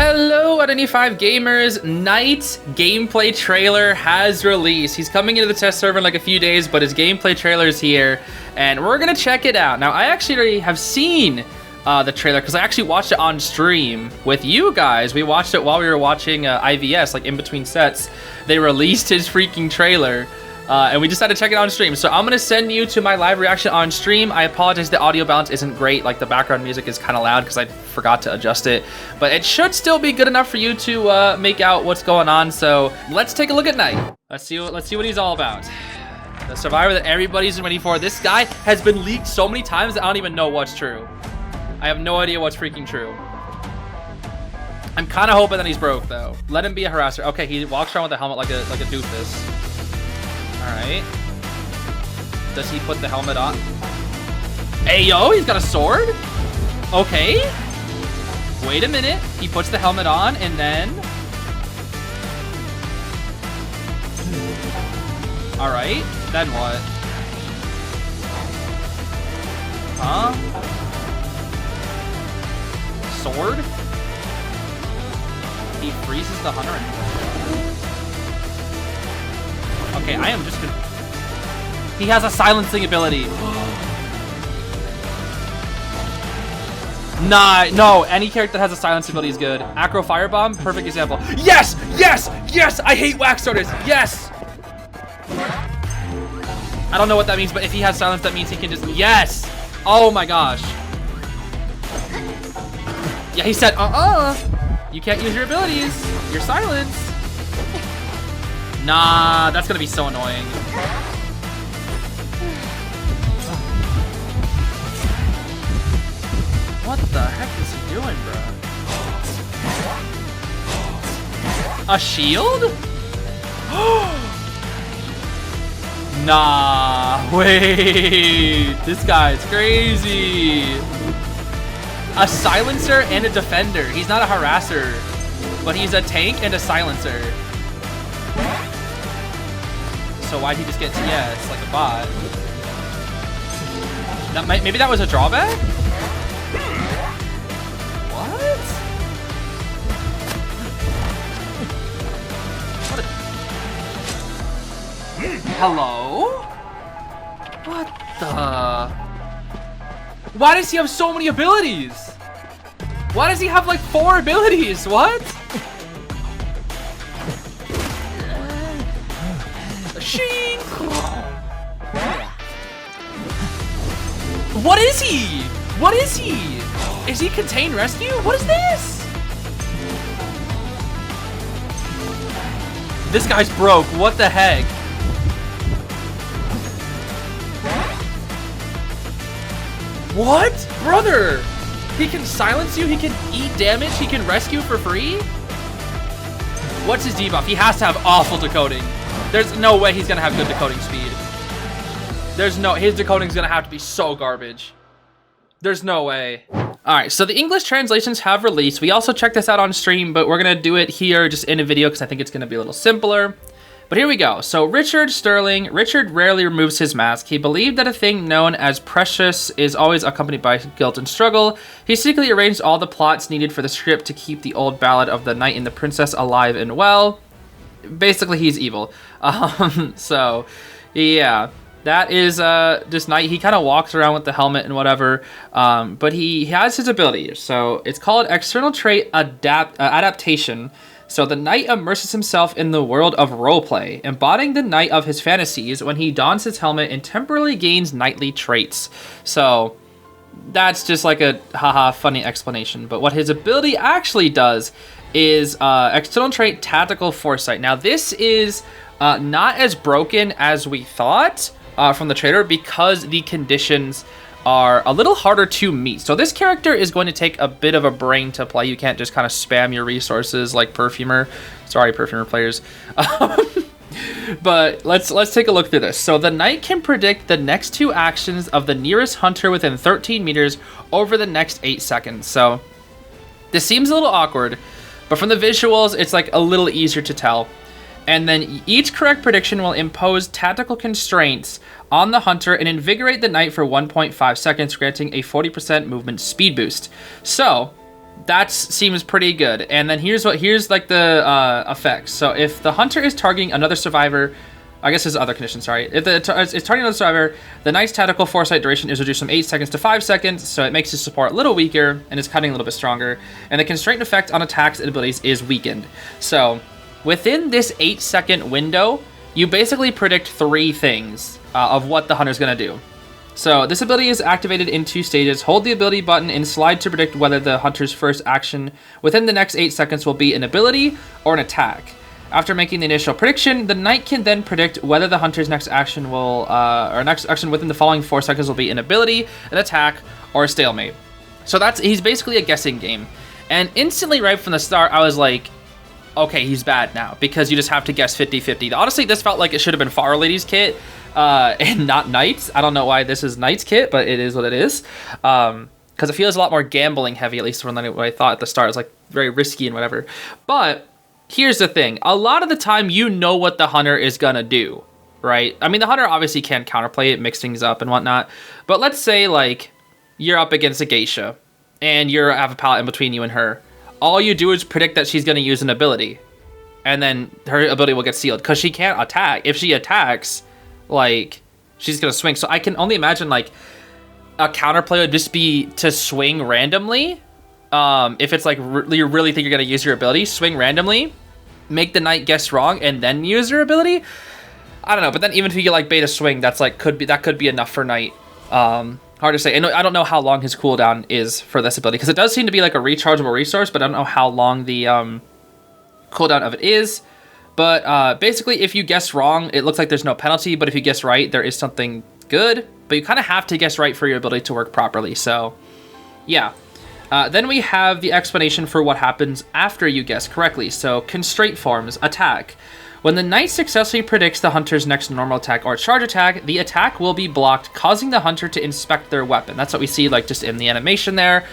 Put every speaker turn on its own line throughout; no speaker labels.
Hello, Identity5 gamers. Night gameplay trailer has released. He's coming into the test server in like a few days, but his gameplay trailer is here, and we're gonna check it out. Now, I actually already have seen the trailer because I actually watched it on stream with you guys. We watched it while we were watching IVS, like in between sets. They released his freaking trailer. And we decided to check it on stream. So I'm gonna send you to my live reaction on stream. I apologize, the audio balance isn't great. Like the background music is kind of loud because I forgot to adjust it. But it should still be good enough for you to make out what's going on. So let's take a look at Knight. Let's see what he's all about. The survivor that everybody's waiting for. This guy has been leaked so many times that I don't even know what's true. I have no idea what's freaking true. I'm kind of hoping that he's broke though. Let him be a harasser. Okay, he walks around with a helmet like a doofus. Alright. Does he put the helmet on? Hey, yo, he's got a sword? Okay. Wait a minute. He puts the helmet on, and then... Alright. Then what? Huh? Sword? He freezes the hunter and... Okay, I am just gonna... He has a silencing ability. Nah, no, any character that has a silencing ability is good. Acro Firebomb, perfect example. Yes! Yes! Yes! I hate wax starters! Yes! I don't know what that means, but if he has silence, that means he can just... Yes! Oh my gosh. Yeah, he said, you can't use your abilities. You're silenced. Nah, that's gonna be so annoying. What the heck is he doing, bro? A shield? Nah, wait. This guy's crazy. A silencer and a defender. He's not a harasser, but he's a tank and a silencer. So why'd he just get TS like a bot? That maybe that was a drawback? What? Hello? What the? Why does he have so many abilities? Why does he have like 4 abilities? What? Shing! What is he? What is he? Is he contained rescue? What is this? This guy's broke. What the heck? What? Brother! He can silence you, he can eat damage, he can rescue for free? What's his debuff? He has to have awful decoding. There's no way he's gonna have good decoding speed. His decoding's gonna have to be so garbage. There's no way. All right, so the English translations have released. We also checked this out on stream, but we're gonna do it here just in a video because I think it's gonna be a little simpler. But here we go. So Richard rarely removes his mask. He believed that a thing known as precious is always accompanied by guilt and struggle. He secretly arranged all the plots needed for the script to keep the old ballad of the knight and the princess alive and well. Basically, he's evil. So, yeah. That is this knight. He kind of walks around with the helmet and whatever, but he has his ability. So it's called external trait adaptation. So the knight immerses himself in the world of roleplay, embodying the knight of his fantasies when he dons his helmet and temporarily gains knightly traits. So that's just like a haha funny explanation. But what his ability actually does is external trait tactical foresight. Now this is not as broken as we thought from the trailer because the conditions are a little harder to meet. So this character is going to take a bit of a brain to play. You can't just kind of spam your resources like Perfumer. Sorry, Perfumer players. But let's take a look through this. So the knight can predict the next 2 actions of the nearest hunter within 13 meters over the next 8 seconds. So this seems a little awkward, but from the visuals, it's like a little easier to tell. And then each correct prediction will impose tactical constraints on the hunter and invigorate the knight for 1.5 seconds, granting a 40% movement speed boost. So that seems pretty good. And then here's like the effects. So if the hunter is targeting another survivor, I guess there's other conditions, sorry. If it's targeting another survivor, the knight's tactical foresight duration is reduced from 8 seconds to 5 seconds, so it makes his support a little weaker and his cutting a little bit stronger. And the constraint effect on attacks and abilities is weakened. So within this 8-second window, you basically predict 3 things of what the hunter's gonna do. So this ability is activated in 2 stages. Hold the ability button and slide to predict whether the hunter's first action within the next 8 seconds will be an ability or an attack. After making the initial prediction, the knight can then predict whether the hunter's next action will, or next action within the following 4 seconds will be an ability, an attack, or a stalemate. So he's basically a guessing game. And instantly right from the start, I was like, okay, he's bad now, because you just have to guess 50-50. Honestly, this felt like it should have been Far Lady's kit, and not Knight's. I don't know why this is Knight's kit, but it is what it is. Because it feels a lot more gambling heavy, at least from what I thought at the start. It's like very risky and whatever. But here's the thing. A lot of the time, you know what the hunter is gonna do, right? I mean, the hunter obviously can counterplay it, mix things up and whatnot. But let's say, like, you're up against a geisha, and you have a palette in between you and her. All you do is predict that she's gonna use an ability. And then her ability will get sealed, because she can't attack. If she attacks, like, she's gonna swing. So I can only imagine, like, a counterplay would just be to swing randomly. If it's like you really think you're gonna use your ability, swing randomly, make the knight guess wrong, and then use your ability. I don't know, but then even if you get like beta swing, that's like could be enough for knight. Hard to say. And I don't know how long his cooldown is for this ability, because it does seem to be like a rechargeable resource, but I don't know how long the cooldown of it is. But basically, if you guess wrong, it looks like there's no penalty, but if you guess right, there is something good. But you kind of have to guess right for your ability to work properly. So, yeah. Then we have the explanation for what happens after you guess correctly. So, constraint forms, attack. When the knight successfully predicts the hunter's next normal attack or charge attack, the attack will be blocked, causing the hunter to inspect their weapon. That's what we see like just in the animation there.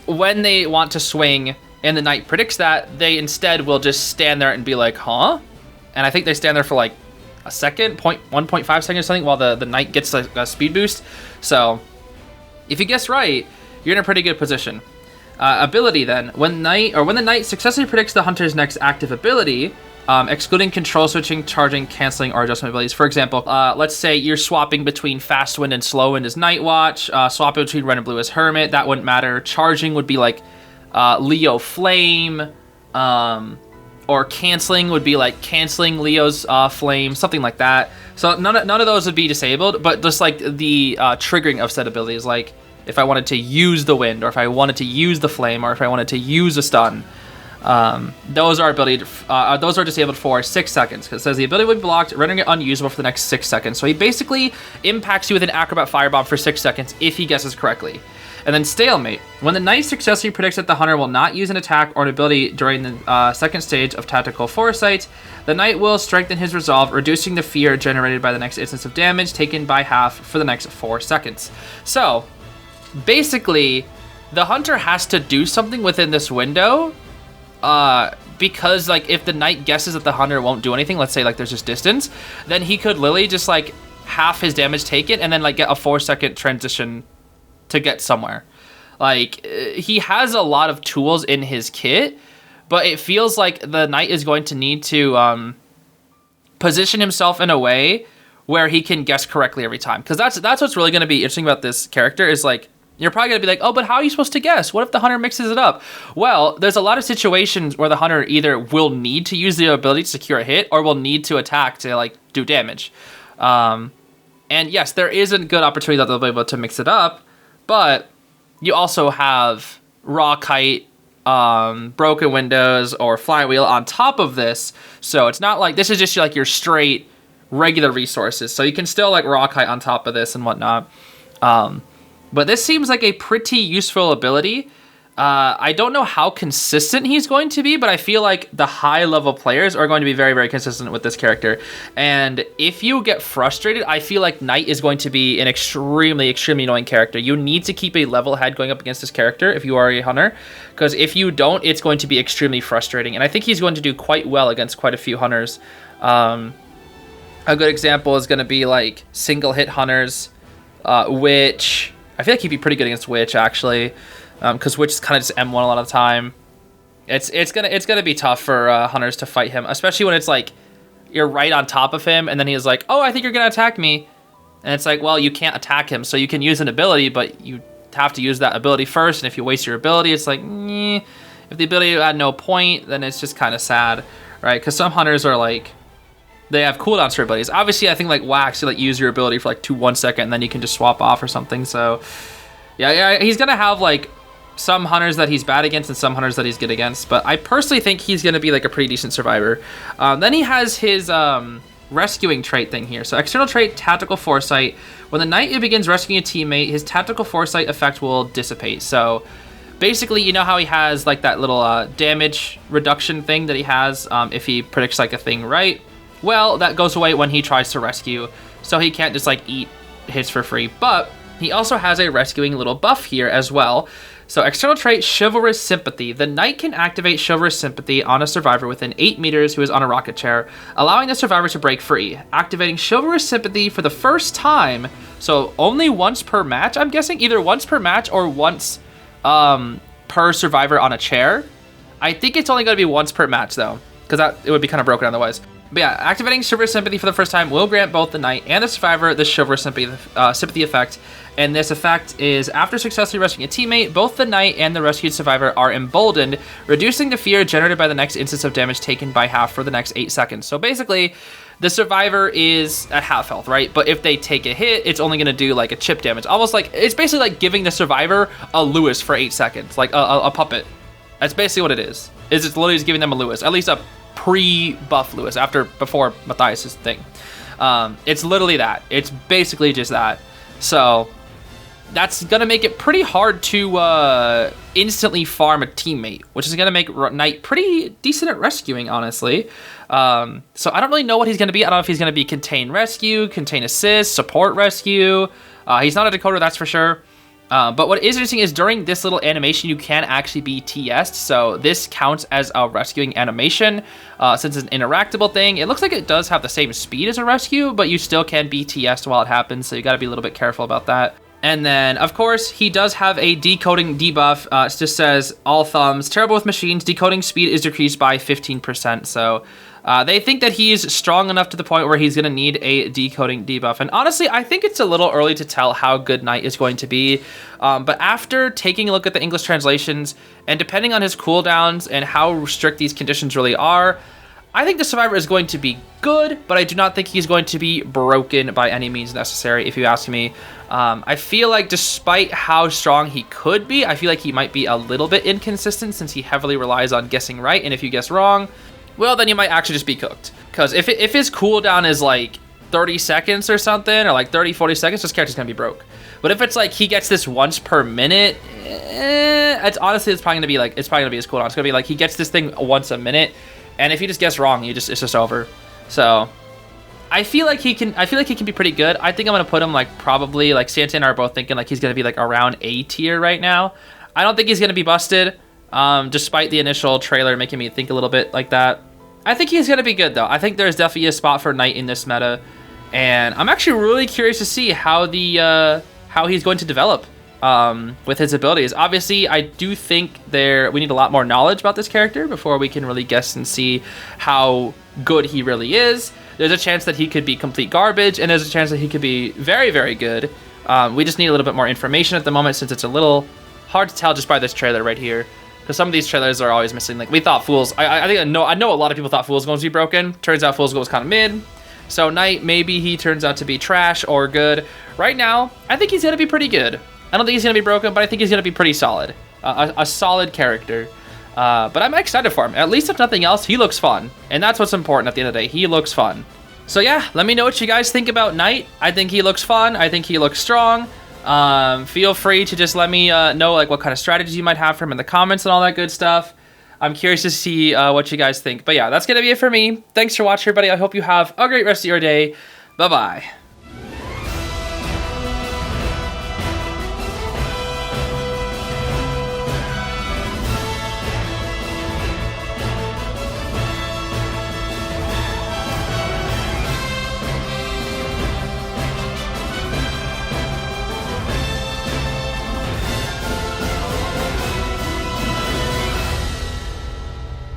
When they want to swing and the knight predicts that, they instead will just stand there and be like, huh? And I think they stand there for like a second, 1.5 seconds or something, while the knight gets a speed boost. So if you guess right, you're in a pretty good position. Ability then. When the knight successfully predicts the hunter's next active ability, excluding control switching, charging, canceling, or adjustment abilities. For example, let's say you're swapping between fast wind and slow wind as Night Watch, swapping between red and blue as Hermit, that wouldn't matter. Charging would be like Leo Flame, or canceling would be like canceling Leo's flame, something like that. So none of those would be disabled, but just like the triggering of said abilities, like if I wanted to use the wind, or if I wanted to use the flame, or if I wanted to use a stun, those are disabled for 6 seconds, because it says the ability will be blocked, rendering it unusable for the next 6 seconds. So he basically impacts you with an acrobat firebomb for 6 seconds if he guesses correctly. And then stalemate. When the knight successfully predicts that the hunter will not use an attack or an ability during the second stage of tactical foresight, the knight will strengthen his resolve, reducing the fear generated by the next instance of damage taken by half for the next 4 seconds. So basically, the hunter has to do something within this window, because like if the knight guesses that the hunter won't do anything, let's say like there's just distance, then he could literally just like half his damage taken and then like get a 4-second transition to get somewhere. Like he has a lot of tools in his kit, but it feels like the knight is going to need to position himself in a way where he can guess correctly every time, because that's what's really going to be interesting about this character is like, you're probably going to be like, oh, but how are you supposed to guess? What if the hunter mixes it up? Well, there's a lot of situations where the hunter either will need to use the ability to secure a hit or will need to attack to like do damage. And yes, there is a good opportunity that they'll be able to mix it up, but you also have raw kite, broken windows, or flywheel on top of this. So it's not like this is just like your straight regular resources. So you can still like raw kite on top of this and whatnot. But this seems like a pretty useful ability. I don't know how consistent he's going to be, but I feel like the high-level players are going to be very, very consistent with this character. And if you get frustrated, I feel like Knight is going to be an extremely, extremely annoying character. You need to keep a level head going up against this character if you are a hunter, because if you don't, it's going to be extremely frustrating. And I think he's going to do quite well against quite a few hunters. A good example is going to be like single-hit hunters, which... I feel like he'd be pretty good against Witch, actually. because Witch is kind of just M1 a lot of the time. It's gonna be tough for hunters to fight him, especially when it's like you're right on top of him, and then he's like, "Oh, I think you're gonna attack me," and it's like, well, you can't attack him, so you can use an ability, but you have to use that ability first, and if you waste your ability, it's like, if the ability had no point, then it's just kind of sad, right? Because some hunters are like, they have cooldowns for abilities. Obviously, I think like Wax, you like use your ability for like 1 second, and then you can just swap off or something. So, yeah, he's gonna have like some hunters that he's bad against and some hunters that he's good against. But I personally think he's gonna be like a pretty decent survivor. Then he has his rescuing trait thing here. So external trait, tactical foresight. When the knight begins rescuing a teammate, his tactical foresight effect will dissipate. So basically, you know how he has like that little damage reduction thing that he has if he predicts like a thing right? Well, that goes away when he tries to rescue. So he can't just like eat hits for free. But he also has a rescuing little buff here as well. So external trait, Chivalrous Sympathy. The knight can activate Chivalrous Sympathy on a survivor within 8 meters who is on a rocket chair, allowing the survivor to break free. Activating Chivalrous Sympathy for the first time, so only once per match, I'm guessing? Either once per match or once per survivor on a chair. I think it's only going to be once per match, though, because it would be kind of broken otherwise. But yeah, activating Chivalrous Sympathy for the first time will grant both the knight and the survivor the Chivalrous Sympathy effect. And this effect is after successfully rescuing a teammate, both the knight and the rescued survivor are emboldened, reducing the fear generated by the next instance of damage taken by half for the next 8 seconds. So basically, the survivor is at half health, right? But if they take a hit, it's only going to do like a chip damage. Almost like, it's basically like giving the survivor a Lewis for 8 seconds, like a puppet. That's basically what it is. It's literally just giving them a Lewis, at least a pre-buff Lewis, before Matthias's thing. It's literally that. It's basically just that. So that's gonna make it pretty hard to instantly farm a teammate, which is gonna make Knight pretty decent at rescuing, honestly. So I don't really know what he's gonna be. I don't know if he's gonna be contain rescue, contain assist, support rescue. He's not a decoder, that's for sure. But what is interesting is during this little animation, you can actually be TS'd. So this counts as a rescuing animation. Since it's an interactable thing, it looks like it does have the same speed as a rescue, but you still can be TS'd while it happens. So you got to be a little bit careful about that. And then, of course, he does have a decoding debuff. It just says, all thumbs, terrible with machines, decoding speed is decreased by 15%. So they think that he's strong enough to the point where he's going to need a decoding debuff. And honestly, I think it's a little early to tell how good Knight is going to be. But after taking a look at the English translations, and depending on his cooldowns and how strict these conditions really are, I think the survivor is going to be good, but I do not think he's going to be broken by any means necessary, if you ask me. I feel like despite how strong he could be, I feel like he might be a little bit inconsistent since he heavily relies on guessing right, and if you guess wrong, well, then you might actually just be cooked. Because if his cooldown is like 30 seconds or something, or like 30, 40 seconds, this character's going to be broke. But if it's like he gets this once per minute, it's probably going to be like, it's probably going to be his cooldown. It's going to be like he gets this thing once a minute, and if you just guess wrong, it's just over. So I feel like he can be pretty good. I think I'm going to put him like probably, like Santa and I are both thinking like he's going to be like around A tier right now. I don't think he's going to be busted, despite the initial trailer making me think a little bit like that. I think he's going to be good, though. I think there's definitely a spot for Knight in this meta, and I'm actually really curious to see how he's going to develop with his abilities. Obviously, I do think we need a lot more knowledge about this character before we can really guess and see how good he really is. There's a chance that he could be complete garbage, and there's a chance that he could be very, very good. We just need a little bit more information at the moment since it's a little hard to tell just by this trailer right here. Because some of these trailers are always missing. Like, we thought Fool's... I know a lot of people thought Fool's going to be broken. Turns out Fool's Goal was kind of mid. So Knight, maybe he turns out to be trash or good. Right now, I think he's going to be pretty good. I don't think he's going to be broken, but I think he's going to be pretty solid. A solid character. But I'm excited for him. At least if nothing else, he looks fun. And that's what's important at the end of the day. He looks fun. So yeah, let me know what you guys think about Knight. I think he looks fun. I think he looks strong. Feel free to just let me know like what kind of strategies you might have for him in the comments and all that good stuff. I'm curious to see what you guys think. But yeah, that's going to be it for me. Thanks for watching, everybody. I hope you have a great rest of your day. Bye-bye.